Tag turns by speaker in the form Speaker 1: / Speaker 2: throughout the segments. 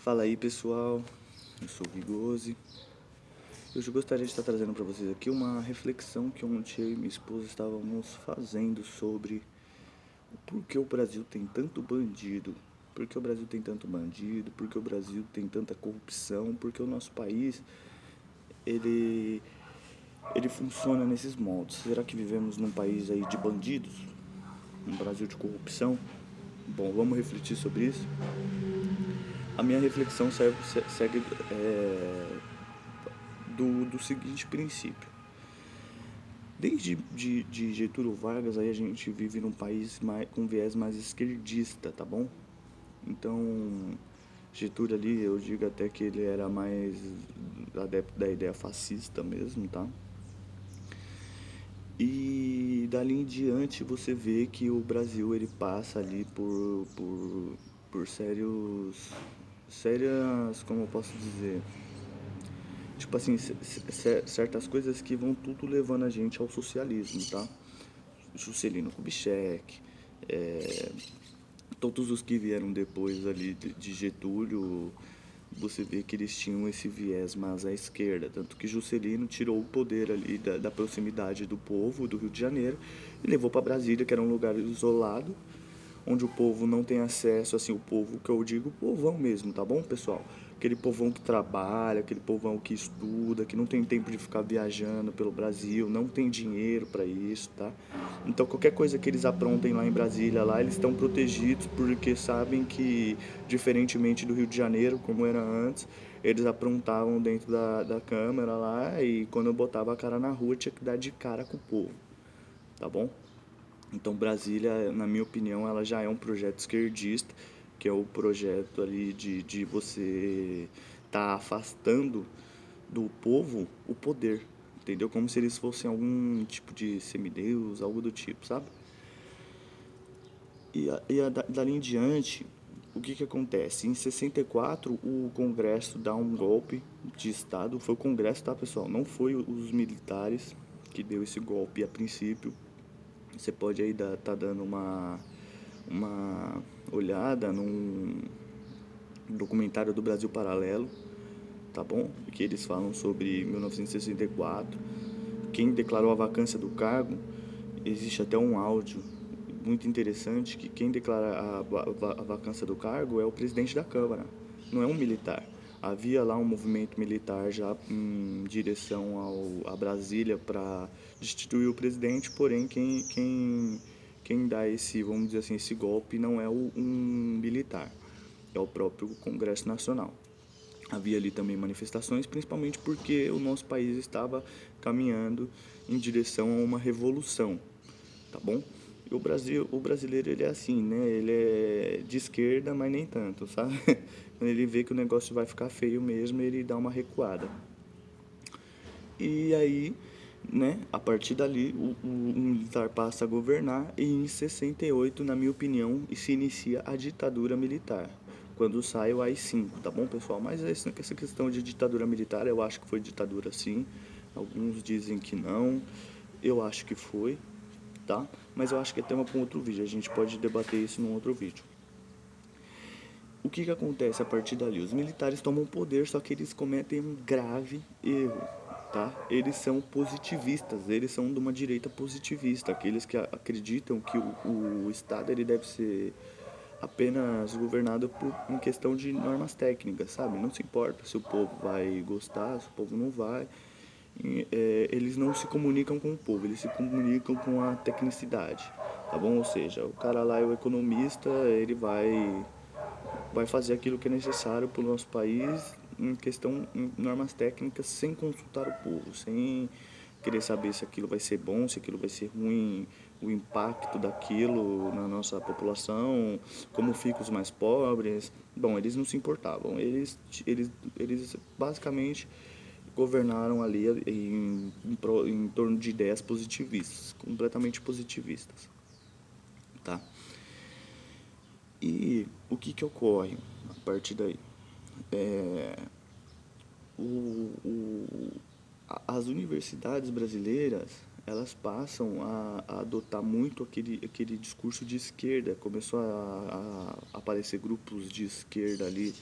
Speaker 1: Fala aí pessoal, eu sou o Vigose. Hoje eu gostaria de estar trazendo para vocês aqui uma reflexão que ontem eu e minha esposa estávamos fazendo sobre o porquê o Brasil tem tanto bandido, por que o Brasil tem tanto bandido, por que o Brasil tem tanta corrupção, porque o nosso país ele, ele funciona nesses moldes. Será que vivemos num país aí de bandidos? Um Brasil de corrupção? Bom, vamos refletir sobre isso? A minha reflexão segue do seguinte princípio. Desde de Getúlio Vargas, aí a gente vive num país com viés mais esquerdista, tá bom? Então, Getúlio ali, eu digo até que ele era mais adepto da ideia fascista mesmo, tá? E dali em diante você vê que o Brasil ele passa ali por sérias, como eu posso dizer, tipo assim, certas coisas que vão tudo levando a gente ao socialismo, tá? Juscelino Kubitschek, é, todos os que vieram depois ali de Getúlio, você vê que eles tinham esse viés mais à esquerda, tanto que Juscelino tirou o poder ali da proximidade do povo do Rio de Janeiro e levou para Brasília, que era um lugar isolado, onde o povo não tem acesso, assim, o povo que eu digo, o povão mesmo, tá bom, pessoal? Aquele povão que trabalha, aquele povão que estuda, que não tem tempo de ficar viajando pelo Brasil, não tem dinheiro para isso, tá? Então qualquer coisa que eles aprontem lá em Brasília, lá eles estão protegidos porque sabem que, diferentemente do Rio de Janeiro, como era antes, eles aprontavam dentro da Câmara lá e quando eu botava a cara na rua tinha que dar de cara com o povo, tá bom? Então Brasília, na minha opinião, ela já é um projeto esquerdista, que é o projeto ali de você tá afastando do povo o poder, entendeu? Como se eles fossem algum tipo de semideus, algo do tipo, sabe? Dali em diante, o que acontece? Em 64, o Congresso dá um golpe de Estado. Foi o Congresso, tá, pessoal? Não foi os militares que deu esse golpe a princípio. Você pode aí tá dando uma olhada num documentário do Brasil Paralelo, tá bom? Que eles falam sobre 1964. Quem declarou a vacância do cargo, existe até um áudio muito interessante que quem declara a vacância do cargo é o presidente da Câmara, não é um militar. Havia lá um movimento militar já em direção a Brasília para destituir o presidente, porém quem dá esse, vamos dizer assim, esse golpe não é um militar, é o próprio Congresso Nacional. Havia ali também manifestações, principalmente porque o nosso país estava caminhando em direção a uma revolução, tá bom? E o brasileiro ele é assim, né? Ele é de esquerda, mas nem tanto, sabe? Quando ele vê que o negócio vai ficar feio mesmo, ele dá uma recuada. E aí, né, a partir dali, o militar passa a governar e em 68, na minha opinião, se inicia a ditadura militar. Quando sai o AI-5, tá bom, pessoal? Mas essa questão de ditadura militar, eu acho que foi ditadura sim. Alguns dizem que não. Eu acho que foi, tá? Mas eu acho que é tema para um outro vídeo. A gente pode debater isso num outro vídeo. O que acontece a partir dali? Os militares tomam poder, só que eles cometem um grave erro, tá? Eles são positivistas, eles são de uma direita positivista, aqueles que acreditam que o Estado ele deve ser apenas governado em questão de normas técnicas, sabe? Não se importa se o povo vai gostar, se o povo não vai. Eles não se comunicam com o povo, eles se comunicam com a tecnicidade, tá bom? Ou seja, o cara lá é o economista, ele vai fazer aquilo que é necessário para o nosso país em questão em normas técnicas sem consultar o povo, sem querer saber se aquilo vai ser bom, se aquilo vai ser ruim, o impacto daquilo na nossa população, como ficam os mais pobres. Bom, eles não se importavam, eles basicamente governaram ali em torno de ideias positivistas, completamente positivistas, tá? E o que ocorre a partir daí? É, as universidades brasileiras elas passam a adotar muito aquele discurso de esquerda. Começou a aparecer grupos de esquerda ali,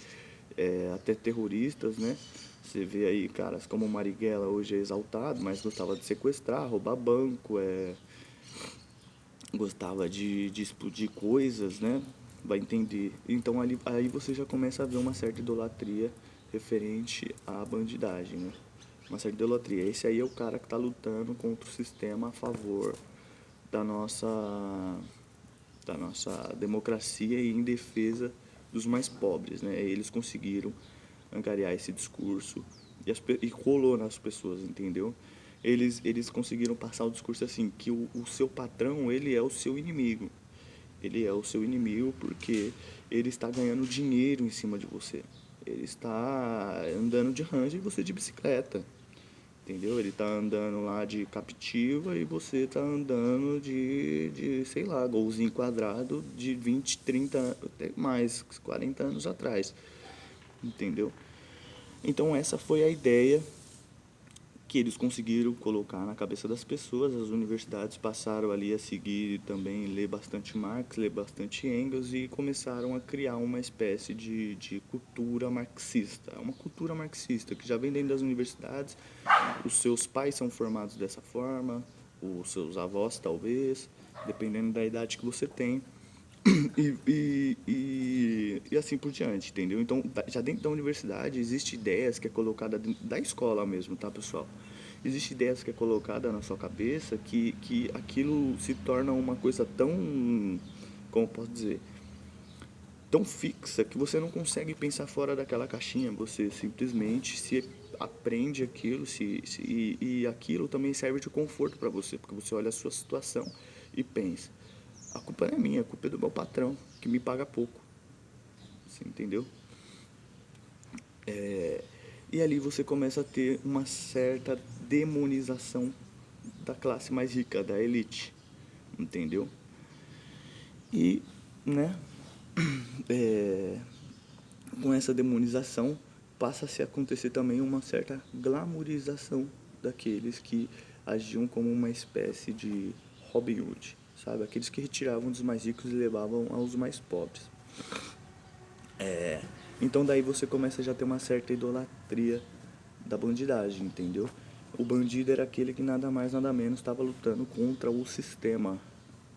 Speaker 1: até terroristas, né? Você vê aí caras como o Marighella, hoje é exaltado, mas gostava de sequestrar, roubar banco, gostava de explodir coisas, né? Vai entender. Então aí você já começa a ver uma certa idolatria referente à bandidagem, né? Uma certa idolatria. Esse aí é o cara que tá lutando contra o sistema a favor da nossa, da nossa democracia e em defesa dos mais pobres, né? Eles conseguiram angariar esse discurso e colou nas pessoas, entendeu? Eles conseguiram passar o discurso assim, que o seu patrão, ele é o seu inimigo. Ele é o seu inimigo porque ele está ganhando dinheiro em cima de você. Ele está andando de Ranger e você de bicicleta. Entendeu? Ele tá andando lá de Captiva e você tá andando sei lá, golzinho quadrado de 20, 30, até mais, 40 anos atrás. Entendeu? Então essa foi a ideia que eles conseguiram colocar na cabeça das pessoas. As universidades passaram ali a seguir também, ler bastante Marx, ler bastante Engels e começaram a criar uma espécie de cultura marxista. Uma cultura marxista que já vem dentro das universidades. Os seus pais são formados dessa forma, os seus avós talvez, dependendo da idade que você tem. E assim por diante, entendeu? Então, já dentro da universidade, existe ideias que é colocada dentro da escola mesmo, tá, pessoal? Existe ideias que é colocada na sua cabeça que aquilo se torna uma coisa tão, como posso dizer, tão fixa que você não consegue pensar fora daquela caixinha. Você simplesmente se aprende aquilo e aquilo também serve de conforto para você, porque você olha a sua situação e pensa, a culpa não é minha, a culpa é do meu patrão, que me paga pouco. Você entendeu? E ali você começa a ter uma certa demonização da classe mais rica, da elite. Entendeu? E, né, é, com essa demonização passa-se a acontecer também uma certa glamorização daqueles que agiam como uma espécie de Robin Hood, sabe? Aqueles que retiravam dos mais ricos e levavam aos mais pobres. Então daí você começa a já ter uma certa idolatria da bandidagem, entendeu? O bandido era aquele que nada mais nada menos estava lutando contra o sistema,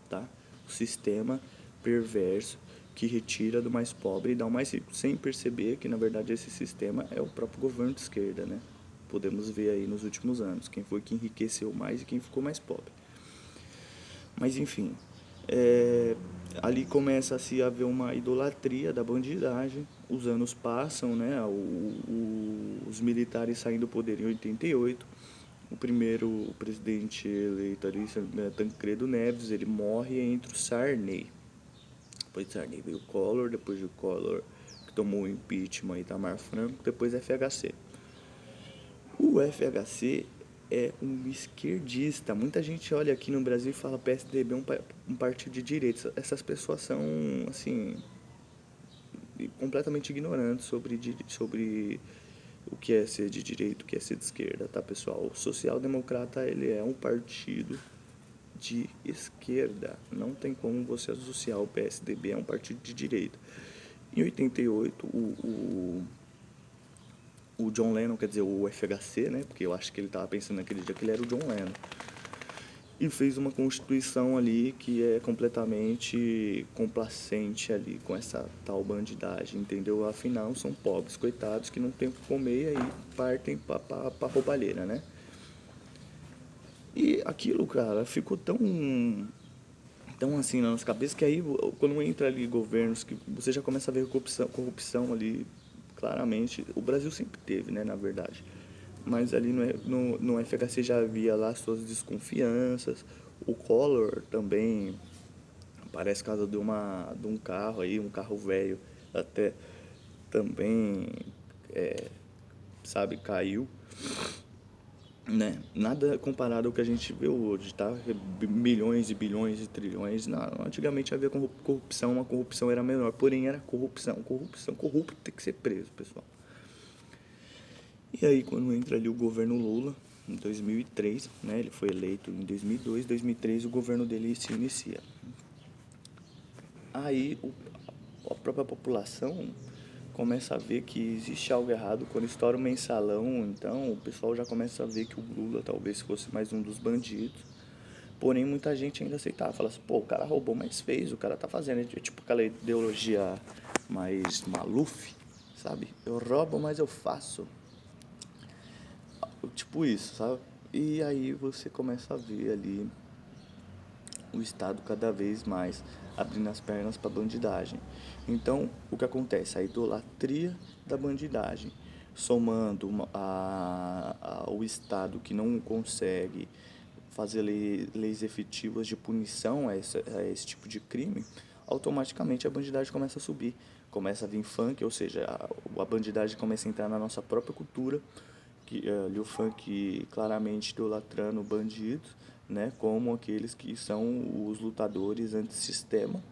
Speaker 1: tá? O sistema perverso que retira do mais pobre e dá ao mais rico, sem perceber que na verdade esse sistema é o próprio governo de esquerda, né? Podemos ver aí nos últimos anos quem foi que enriqueceu mais e quem ficou mais pobre. Mas enfim, ali começa a se haver uma idolatria da bandidagem. Os anos passam, né? Os militares saem do poder em 88. O primeiro presidente eleito ali, Tancredo Neves, ele morre entre o Sarney. Depois de Sarney veio o Collor, depois do Collor que tomou o impeachment Itamar Franco, depois FHC. O FHC é um esquerdista. Muita gente olha aqui no Brasil e fala PSDB é um partido de direita. Essas pessoas são, assim, completamente ignorantes sobre o que é ser de direita, o que é ser de esquerda, tá, pessoal? O social-democrata, ele é um partido de esquerda. Não tem como você associar o PSDB a um partido de direita. Em 88, o John Lennon, quer dizer, o FHC, né? Porque eu acho que ele estava pensando naquele dia que ele era o John Lennon. E fez uma constituição ali que é completamente complacente ali com essa tal bandidagem, entendeu? Afinal, são pobres, coitados, que não tem o que comer e aí partem pra roubalheira, né? E aquilo, cara, ficou tão assim na nossa cabeça que aí quando entra ali governos que você já começa a ver corrupção ali claramente. O Brasil sempre teve, né, na verdade. Mas ali no FHC já havia lá suas desconfianças. O Collor também parece caso de um carro aí, um carro velho até também, sabe, caiu, né? Nada comparado ao que a gente vê hoje, tá? Milhões e bilhões e trilhões. Não, antigamente havia corrupção, a corrupção era menor, porém era corrupção. Corrupto tem que ser preso, pessoal. E aí quando entra ali o governo Lula, em 2003, né? Ele foi eleito em 2002, 2003 o governo dele se inicia. Aí a própria população começa a ver que existe algo errado quando estoura o mensalão, então o pessoal já começa a ver que o Lula talvez fosse mais um dos bandidos. Porém, muita gente ainda aceitava, fala assim, pô, o cara roubou, mas fez, o cara tá fazendo. É tipo aquela ideologia mais Maluf, sabe? Eu roubo, mas eu faço. Tipo isso, sabe? E aí você começa a ver ali o Estado cada vez mais abrindo as pernas para a bandidagem. Então, o que acontece? A idolatria da bandidagem, somando ao Estado que não consegue fazer leis efetivas de punição a esse tipo de crime, automaticamente a bandidagem começa a subir. Começa a vir funk, ou seja, a bandidagem começa a entrar na nossa própria cultura, que ali o funk claramente idolatrando bandidos, né, como aqueles que são os lutadores antissistema.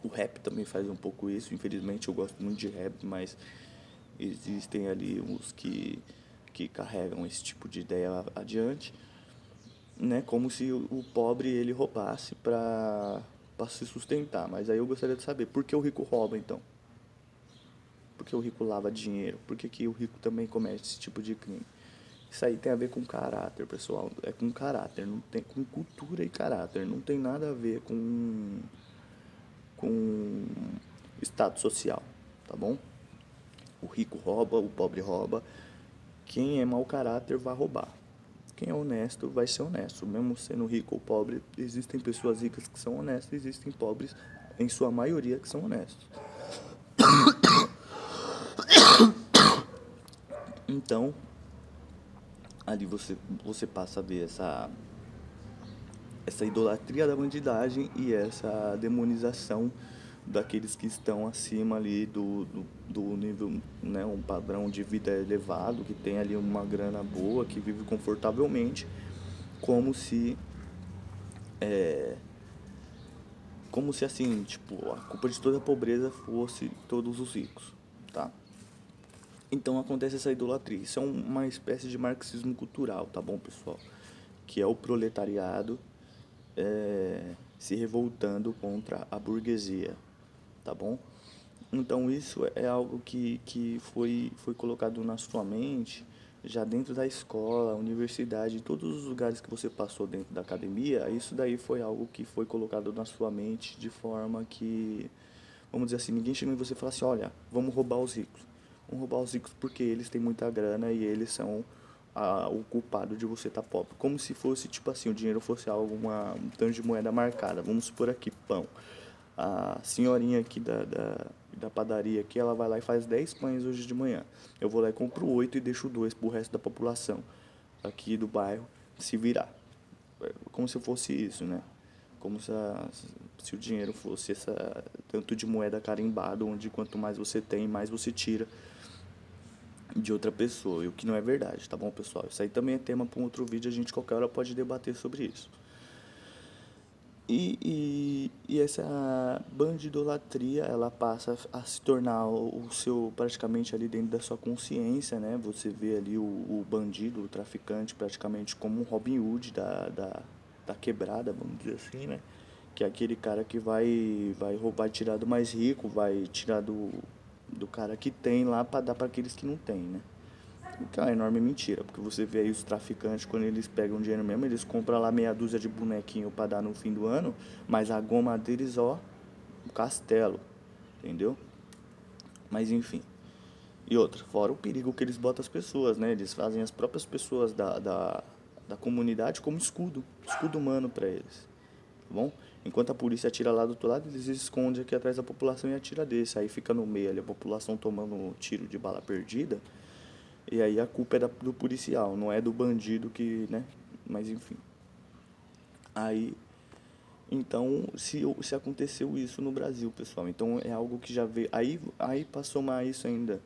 Speaker 1: O rap também faz um pouco isso, infelizmente eu gosto muito de rap, mas existem ali uns que carregam esse tipo de ideia adiante, né, como se o pobre ele roubasse para se sustentar. Mas aí eu gostaria de saber, por que o rico rouba então? Por que o rico lava dinheiro? Por que o rico também comete esse tipo de crime? Isso aí tem a ver com caráter, pessoal. É com caráter, não tem com cultura e caráter. Não tem nada a ver com status social, tá bom? O rico rouba, o pobre rouba. Quem é mau caráter vai roubar. Quem é honesto vai ser honesto. Mesmo sendo rico ou pobre, existem pessoas ricas que são honestas, existem pobres, em sua maioria, que são honestos. Então, ali você passa a ver essa idolatria da bandidagem e essa demonização daqueles que estão acima ali do nível, né, um padrão de vida elevado, que tem ali uma grana boa, que vive confortavelmente, como se como se assim, tipo, a culpa de toda a pobreza fosse todos os ricos, tá? Então acontece essa idolatria. Isso é uma espécie de marxismo cultural, tá bom, pessoal? Que é o proletariado se revoltando contra a burguesia, tá bom? Então isso é algo que foi colocado na sua mente já dentro da escola, universidade, todos os lugares que você passou dentro da academia, isso daí foi algo que foi colocado na sua mente de forma que, vamos dizer assim, ninguém chegou em você e falou assim, olha, vamos roubar os ricos. Vamos roubar os ricos porque eles têm muita grana e eles são o culpado de você estar pobre. Como se fosse, tipo assim, o dinheiro fosse algo, um tanto de moeda marcada. Vamos supor aqui, pão. A senhorinha aqui da padaria aqui, ela vai lá e faz 10 pães hoje de manhã. Eu vou lá e compro 8 e deixo 2 pro resto da população aqui do bairro se virar. Como se fosse isso, né? Como se o dinheiro fosse essa tanto de moeda carimbado, onde quanto mais você tem, mais você tira de outra pessoa. E o que não é verdade, tá bom, pessoal? Isso aí também é tema para um outro vídeo, a gente qualquer hora pode debater sobre isso. E essa bandidolatria, ela passa a se tornar o seu, praticamente ali dentro da sua consciência, né? Você vê ali o bandido, o traficante, praticamente como um Robin Hood da quebrada, vamos dizer assim, né? Que é aquele cara que vai roubar, tirar do mais rico, vai tirar do cara que tem lá para dar para aqueles que não tem, né? O que é uma enorme mentira, porque você vê aí os traficantes, quando eles pegam dinheiro mesmo, eles compram lá meia dúzia de bonequinho pra dar no fim do ano, mas a goma deles, ó, um castelo, entendeu? Mas enfim. E outra, fora o perigo que eles botam as pessoas, né? Eles fazem as próprias pessoas da comunidade como escudo humano pra eles, tá bom? Enquanto a polícia atira lá do outro lado, eles se escondem aqui atrás da população e atira desse. Aí fica no meio ali a população tomando um tiro de bala perdida. E aí a culpa é do policial, não é do bandido que, né? Mas enfim. Aí, então, se aconteceu isso no Brasil, pessoal, então é algo que já veio. Aí para somar isso ainda,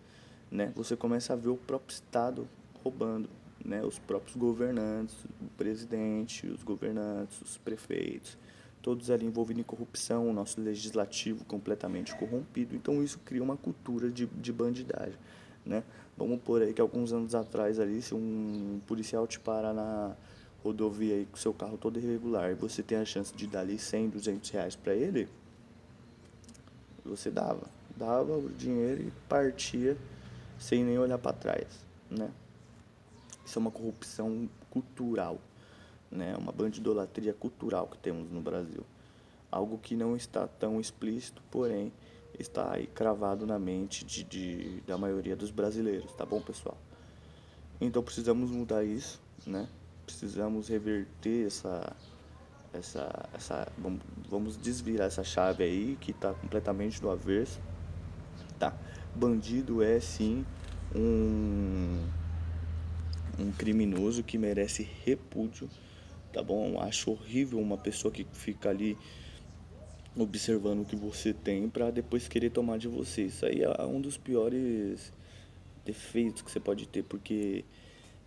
Speaker 1: né? Você começa a ver o próprio Estado roubando, né? Os próprios governantes, o presidente, os governantes, os prefeitos, todos ali envolvidos em corrupção, o nosso legislativo completamente corrompido. Então isso cria uma cultura de bandidagem, né? Vamos por aí que alguns anos atrás ali, se um policial te para na rodovia aí com seu carro todo irregular e você tem a chance de dar ali 100, R$ 200 para ele, você dava. dava o dinheiro e partia sem nem olhar para trás, né? Isso é uma corrupção cultural, né? Uma bandidolatria cultural que temos no Brasil. Algo que não está tão explícito, porém está aí cravado na mente da maioria dos brasileiros, tá bom, pessoal? Então precisamos mudar isso, né? Precisamos reverter vamos desvirar essa chave aí que está completamente do avesso, tá? Bandido é sim um, um criminoso que merece repúdio, tá bom? Acho horrível uma pessoa que fica ali observando o que você tem para depois querer tomar de você. Isso aí é um dos piores defeitos que você pode ter, porque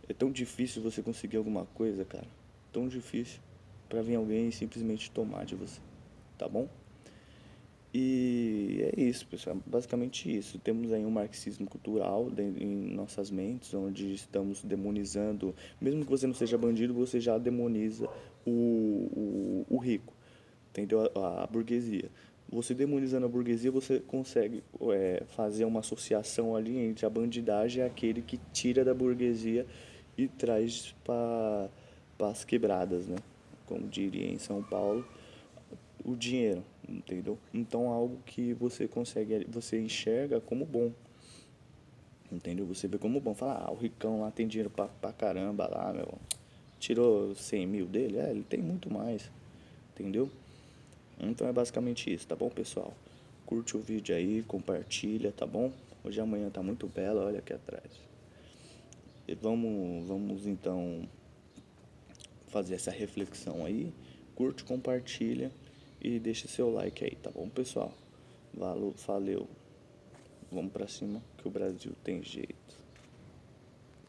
Speaker 1: é tão difícil você conseguir alguma coisa, cara. Tão difícil para vir alguém e simplesmente tomar de você, tá bom? E é isso, pessoal. Basicamente isso. Temos aí um marxismo cultural em nossas mentes, onde estamos demonizando. Mesmo que você não seja bandido, você já demoniza o rico, entendeu? A burguesia. Você demonizando a burguesia, você consegue fazer uma associação ali entre a bandidagem e aquele que tira da burguesia e traz para as quebradas, né? Como diria em São Paulo, o dinheiro, entendeu? Então algo que você consegue, você enxerga como bom, entendeu? Você vê como bom, fala, o ricão lá tem dinheiro pra caramba lá, meu, tirou 100 mil dele, ele tem muito mais, entendeu? Então é basicamente isso, tá bom, pessoal? Curte o vídeo aí, compartilha, tá bom? Hoje a manhã tá muito bela, olha aqui atrás. E vamos então fazer essa reflexão aí. Curte, compartilha e deixa seu like aí, tá bom, pessoal? Valeu, valeu. Vamos pra cima que o Brasil tem jeito.